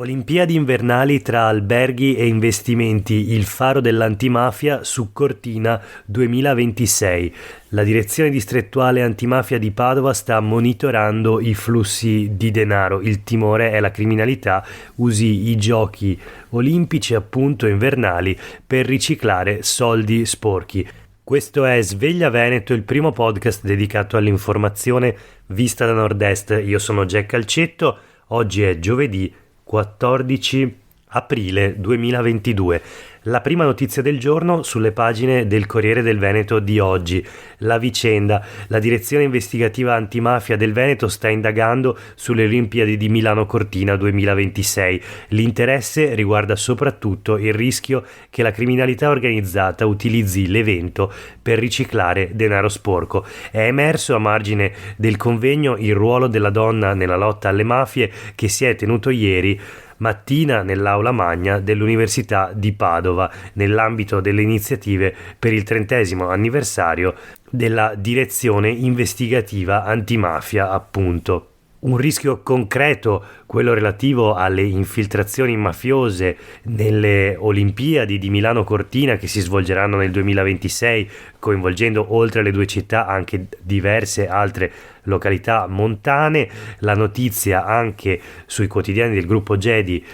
Olimpiadi invernali tra alberghi e investimenti, il faro dell'antimafia su Cortina 2026. La direzione distrettuale antimafia di Padova sta monitorando i flussi di denaro. Il timore è la criminalità usi i giochi olimpici appunto invernali per riciclare soldi sporchi. Questo è Sveglia Veneto, il primo podcast dedicato all'informazione vista da nord-est. Io sono Jack Calcetto, oggi è giovedì 14 aprile 2022. La prima notizia del giorno sulle pagine del Corriere del Veneto di oggi. La vicenda. La direzione investigativa antimafia del Veneto sta indagando sulle Olimpiadi di Milano Cortina 2026. L'interesse riguarda soprattutto il rischio che la criminalità organizzata utilizzi l'evento per riciclare denaro sporco. È emerso a margine del convegno il ruolo della donna nella lotta alle mafie che si è tenuto ieri mattina nell'aula magna dell'Università di Padova nell'ambito delle iniziative per il 30° anniversario della direzione investigativa antimafia, appunto. Un rischio concreto, quello relativo alle infiltrazioni mafiose nelle Olimpiadi di Milano Cortina che si svolgeranno nel 2026, coinvolgendo oltre alle due città anche diverse altre località montane. La notizia anche sui quotidiani del gruppo Gedi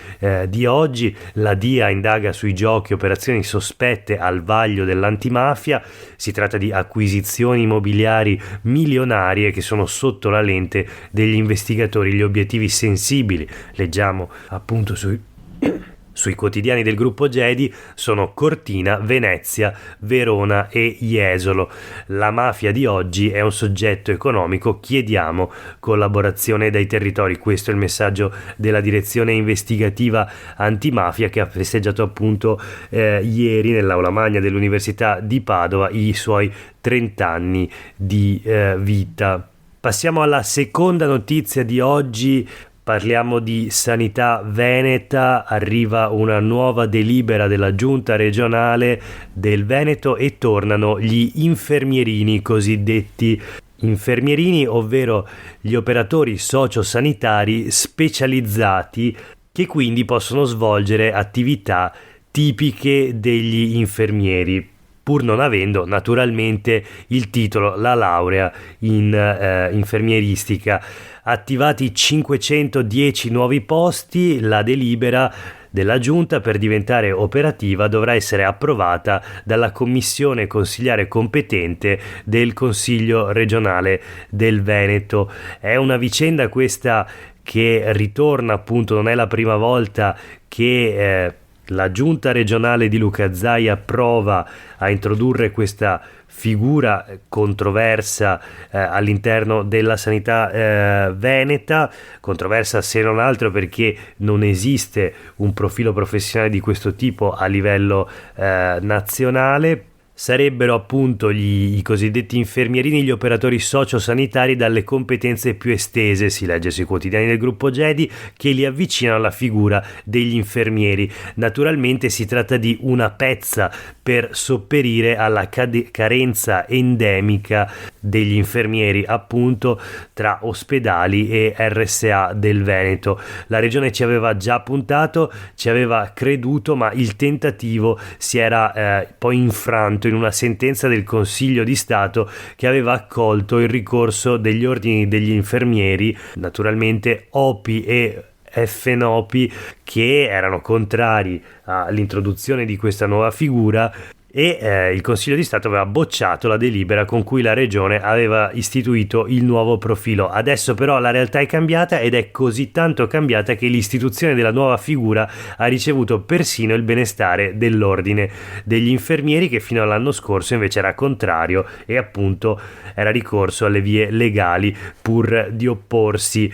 di oggi. La DIA indaga sui giochi operazioni sospette al vaglio dell'antimafia. Si tratta di acquisizioni immobiliari milionarie che sono sotto la lente degli investigatori. Gli obiettivi sensibili, leggiamo appunto sui quotidiani del gruppo Gedi, sono Cortina, Venezia, Verona e Jesolo. La mafia di oggi è un soggetto economico, chiediamo collaborazione dai territori. Questo è il messaggio della direzione investigativa antimafia che ha festeggiato appunto ieri nell'aula magna dell'Università di Padova i suoi 30 anni di vita. Passiamo alla seconda notizia di oggi. Parliamo di sanità veneta. Arriva una nuova delibera della giunta regionale del Veneto e tornano gli infermierini cosiddetti. Infermierini, ovvero gli operatori sociosanitari specializzati che quindi possono svolgere attività tipiche degli infermieri, pur non avendo naturalmente il titolo, la laurea in infermieristica. Attivati 510 nuovi posti, la delibera della giunta per diventare operativa dovrà essere approvata dalla commissione consiliare competente del Consiglio regionale del Veneto. È una vicenda questa che ritorna, appunto, non è la prima volta che la giunta regionale di Luca Zaia prova a introdurre questa figura controversa all'interno della sanità veneta, controversa se non altro perché non esiste un profilo professionale di questo tipo a livello nazionale. Sarebbero appunto i cosiddetti infermierini, gli operatori sociosanitari dalle competenze più estese, si legge sui quotidiani del gruppo Gedi, che li avvicinano alla figura degli infermieri. Naturalmente si tratta di una pezza per sopperire alla carenza endemica degli infermieri appunto tra ospedali e RSA del Veneto. La regione ci aveva già puntato, ci aveva creduto, ma il tentativo si era poi infranto in una sentenza del Consiglio di Stato che aveva accolto il ricorso degli ordini degli infermieri, naturalmente OPI e FNOPI, che erano contrari all'introduzione di questa nuova figura, e il Consiglio di Stato aveva bocciato la delibera con cui la regione aveva istituito il nuovo profilo. Adesso però la realtà è cambiata, ed è così tanto cambiata che l'istituzione della nuova figura ha ricevuto persino il benestare dell'ordine degli infermieri, che fino all'anno scorso invece era contrario e appunto era ricorso alle vie legali pur di opporsi.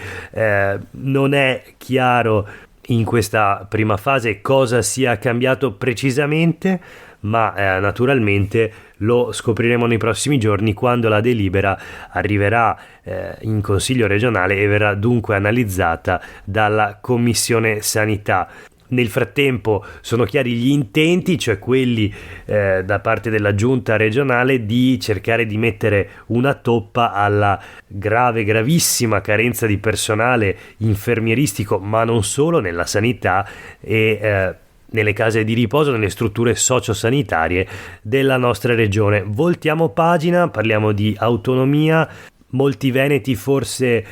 Non è chiaro in questa prima fase cosa sia cambiato precisamente, ma naturalmente lo scopriremo nei prossimi giorni, quando la delibera arriverà in Consiglio regionale e verrà dunque analizzata dalla Commissione Sanità. Nel frattempo sono chiari gli intenti, cioè quelli da parte della giunta regionale di cercare di mettere una toppa alla gravissima carenza di personale infermieristico, ma non solo, nella sanità e nelle case di riposo, nelle strutture sociosanitarie della nostra regione. Voltiamo pagina, parliamo di autonomia. Molti veneti forse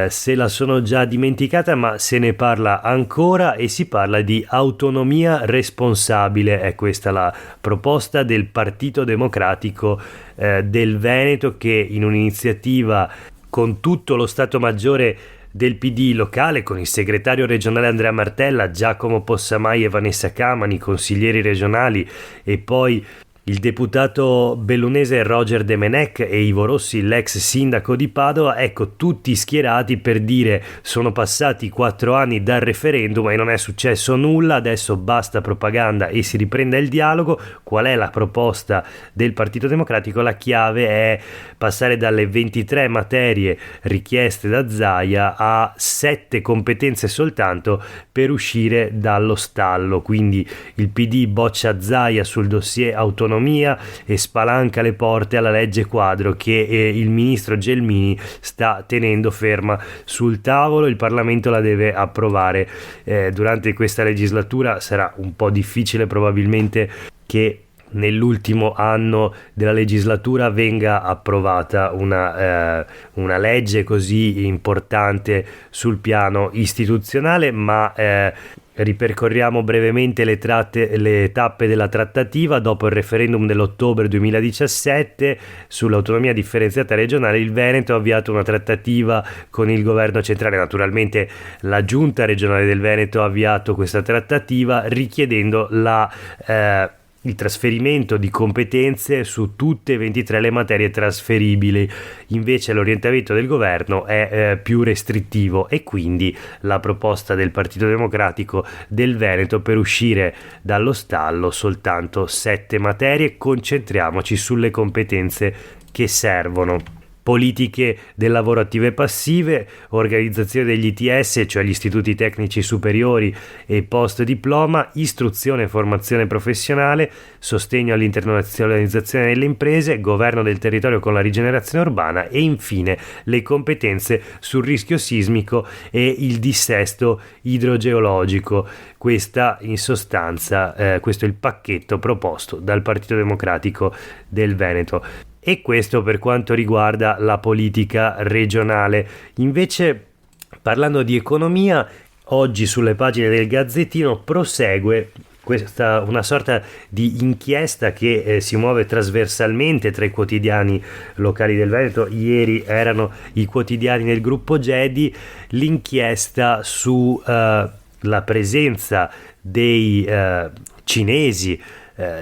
se la sono già dimenticata, ma se ne parla ancora e si parla di autonomia responsabile. È questa la proposta del Partito Democratico del Veneto, che in un'iniziativa con tutto lo Stato Maggiore del PD locale, con il segretario regionale Andrea Martella, Giacomo Possamai e Vanessa Camani, consiglieri regionali, e poi il deputato bellunese Roger De Menec e Ivo Rossi, l'ex sindaco di Padova, ecco, tutti schierati per dire: sono passati 4 anni dal referendum e non è successo nulla, adesso basta propaganda e si riprenda il dialogo. Qual è la proposta del Partito Democratico? La chiave è passare dalle 23 materie richieste da Zaia a 7 competenze soltanto per uscire dallo stallo. Quindi il PD boccia Zaia sul dossier autonomia e spalanca le porte alla legge quadro che il ministro Gelmini sta tenendo ferma sul tavolo. Il Parlamento la deve approvare durante questa legislatura. Sarà un po' difficile probabilmente che nell'ultimo anno della legislatura venga approvata una legge così importante sul piano istituzionale, ma ripercorriamo brevemente le tappe della trattativa. Dopo il referendum dell'ottobre 2017 sull'autonomia differenziata regionale, il Veneto ha avviato una trattativa con il governo centrale. Naturalmente la giunta regionale del Veneto ha avviato questa trattativa richiedendo il trasferimento di competenze su tutte e 23 le materie trasferibili. Invece l'orientamento del governo è più restrittivo, e quindi la proposta del Partito Democratico del Veneto per uscire dallo stallo: soltanto 7 materie, concentriamoci sulle competenze che servono. Politiche del lavoro attive e passive, organizzazione degli ITS, cioè gli istituti tecnici superiori e post diploma, istruzione e formazione professionale, sostegno all'internazionalizzazione delle imprese, governo del territorio con la rigenerazione urbana e infine le competenze sul rischio sismico e il dissesto idrogeologico. Questa in sostanza, questo è il pacchetto proposto dal Partito Democratico del Veneto. E questo per quanto riguarda la politica regionale. Invece, parlando di economia, oggi sulle pagine del Gazzettino prosegue una sorta di inchiesta che si muove trasversalmente tra i quotidiani locali del Veneto. Ieri erano i quotidiani del gruppo Gedi, l'inchiesta su la presenza dei cinesi,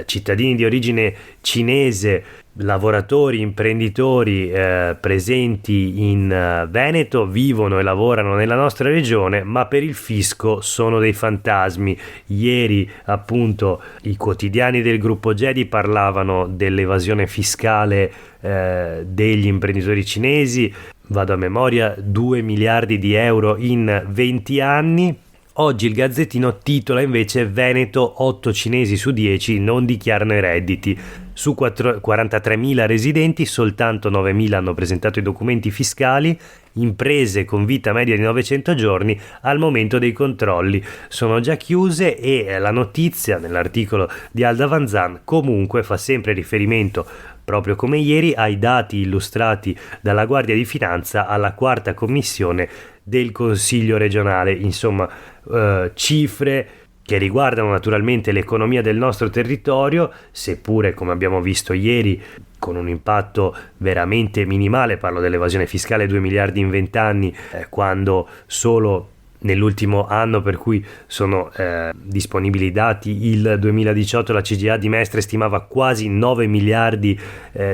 cittadini di origine cinese, lavoratori, imprenditori presenti in Veneto, vivono e lavorano nella nostra regione, ma per il fisco sono dei fantasmi. Ieri appunto i quotidiani del gruppo Gedi parlavano dell'evasione fiscale degli imprenditori cinesi. Vado a memoria: 2 miliardi di euro in 20 anni. Oggi il Gazzettino titola invece: Veneto, 8 cinesi su 10 non dichiarano i redditi. Su 43.000 residenti, soltanto 9.000 hanno presentato i documenti fiscali. Imprese con vita media di 900 giorni al momento dei controlli sono già chiuse, e la notizia nell'articolo di Alda Vanzan comunque fa sempre riferimento, proprio come ieri, ai dati illustrati dalla Guardia di Finanza alla quarta commissione del Consiglio regionale. Insomma, cifre che riguardano naturalmente l'economia del nostro territorio, seppure, come abbiamo visto ieri, con un impatto veramente minimale. Parlo dell'evasione fiscale: 2 miliardi in 20 anni, quando solo nell'ultimo anno per cui sono disponibili i dati, il 2018, la CGIA di Mestre stimava quasi 9 miliardi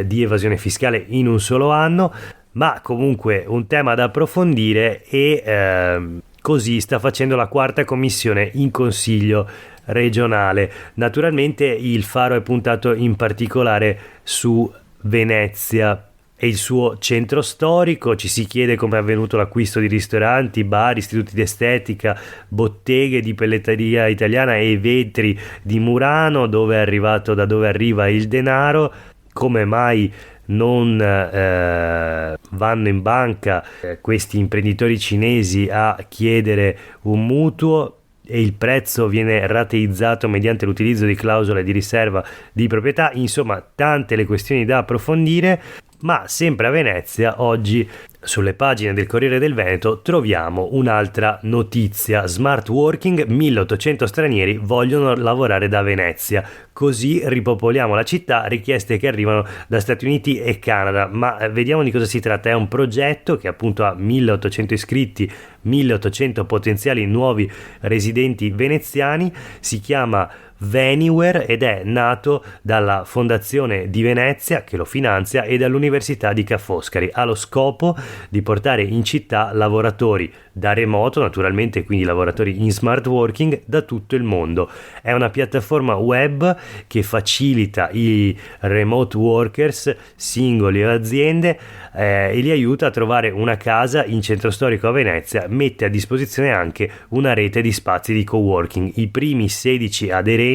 di evasione fiscale in un solo anno. Ma comunque un tema da approfondire, e così sta facendo la quarta commissione in Consiglio regionale. Naturalmente il faro è puntato in particolare su Venezia. e il suo centro storico. Ci si chiede come è avvenuto l'acquisto di ristoranti, bar, istituti di estetica, botteghe di pelletteria italiana e vetri di Murano, da dove arriva il denaro, come mai non vanno in banca questi imprenditori cinesi a chiedere un mutuo e il prezzo viene rateizzato mediante l'utilizzo di clausole di riserva di proprietà. Insomma, tante le questioni da approfondire, ma sempre a Venezia oggi sulle pagine del Corriere del Veneto troviamo un'altra notizia: smart working, 1800 stranieri vogliono lavorare da Venezia, così ripopoliamo la città, richieste che arrivano da Stati Uniti e Canada. Ma vediamo di cosa si tratta. È un progetto che appunto ha 1800 iscritti, 1800 potenziali nuovi residenti veneziani, si chiama Veniware ed è nato dalla Fondazione di Venezia, che lo finanzia, e dall'Università di Ca' Foscari. Ha lo scopo di portare in città lavoratori da remoto, naturalmente, quindi lavoratori in smart working da tutto il mondo. È una piattaforma web che facilita i remote workers, singoli o aziende, e li aiuta a trovare una casa in centro storico a Venezia. Mette a disposizione anche una rete di spazi di coworking. I primi 16 aderenti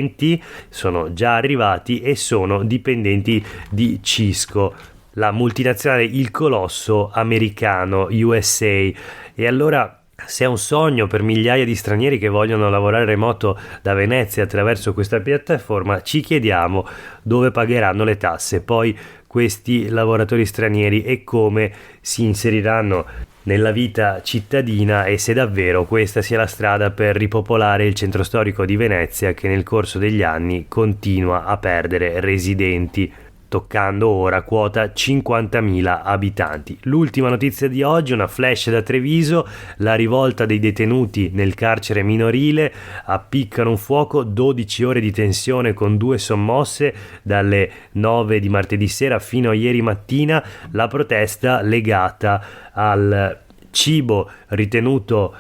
sono già arrivati e sono dipendenti di Cisco, la multinazionale, il colosso americano USA. E allora, se è un sogno per migliaia di stranieri che vogliono lavorare remoto da Venezia attraverso questa piattaforma, ci chiediamo dove pagheranno le tasse poi questi lavoratori stranieri e come si inseriranno nella vita cittadina, e se davvero questa sia la strada per ripopolare il centro storico di Venezia, che nel corso degli anni continua a perdere residenti, toccando ora quota 50.000 abitanti. L'ultima notizia di oggi, una flash da Treviso: la rivolta dei detenuti nel carcere minorile, appiccano un fuoco, 12 ore di tensione con 2 sommosse dalle 9 di martedì sera fino a ieri mattina. La protesta legata al cibo ritenuto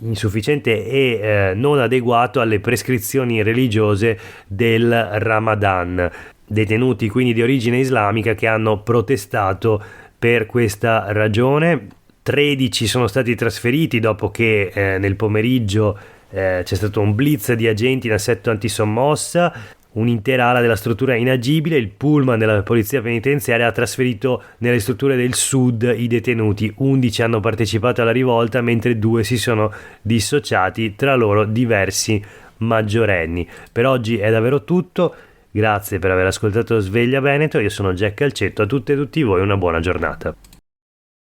insufficiente e non adeguato alle prescrizioni religiose del Ramadan. Detenuti quindi di origine islamica che hanno protestato per questa ragione. 13 sono stati trasferiti dopo che nel pomeriggio c'è stato un blitz di agenti in assetto antisommossa. Un'intera ala della struttura è inagibile. Il pullman della polizia penitenziaria ha trasferito nelle strutture del sud i detenuti. 11 hanno partecipato alla rivolta, mentre 2 si sono dissociati, tra loro diversi maggiorenni. Per oggi è davvero tutto. Grazie per aver ascoltato Sveglia Veneto, io sono Jack Calcetto, a tutte e tutti voi una buona giornata.